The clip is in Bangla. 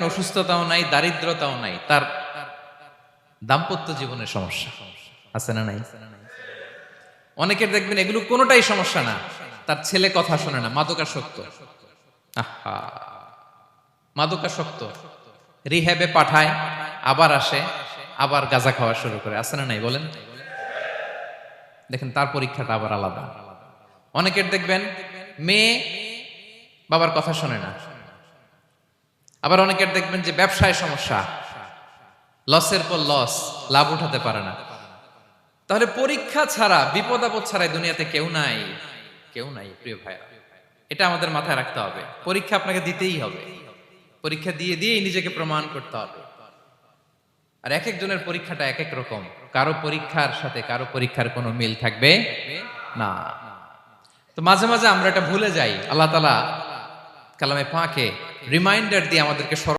অসুস্থতাও নাই, দারিদ্রতাও নাই, তার দাম্পত্য জীবনের সমস্যা আছে না নাই? অনেকের দেখবেন এগুলো কোনোটাই সমস্যা না, তার ছেলে কথা শোনে না, মাদকাসক্ত। আহা, মাদকাসক্ত, রিহ্যাবে পাঠায়, আবার আসে, আবার গাঁজা খাওয়া শুরু করে, আছে না নাই বলেন? দেখেন তার পরীক্ষাটা আবার আলাদা। অনেকের দেখবেন মেয়ে বাবার কথা শোনে না, আবার অনেকের দেখবেন যে ব্যবসায় সমস্যা, লসের পর লস, লাভ উঠাতে পারে না। তাহলে পরীক্ষা ছাড়া, বিপদ আপদ ছাড়াই দুনিয়াতে কেউ নাই, কেউ নাই প্রিয় ভাইয়া। এটা আমাদের মাথায় রাখতে হবে। পরীক্ষা আপনাকে দিতেই হবে, পরীক্ষা দিয়ে দিয়েই নিজেকে প্রমাণ করতে হবে। আর এক একজনের পরীক্ষাটা এক এক রকম, কারো পরীক্ষার সাথে কারো পরীক্ষার কোনো মিল থাকবে না। তো মাঝে মাঝে আমরা এটা ভুলে যাই। আল্লাহ তাআলা কালামে পাকে রিমাইন্ডার দিয়ে আমাদেরকে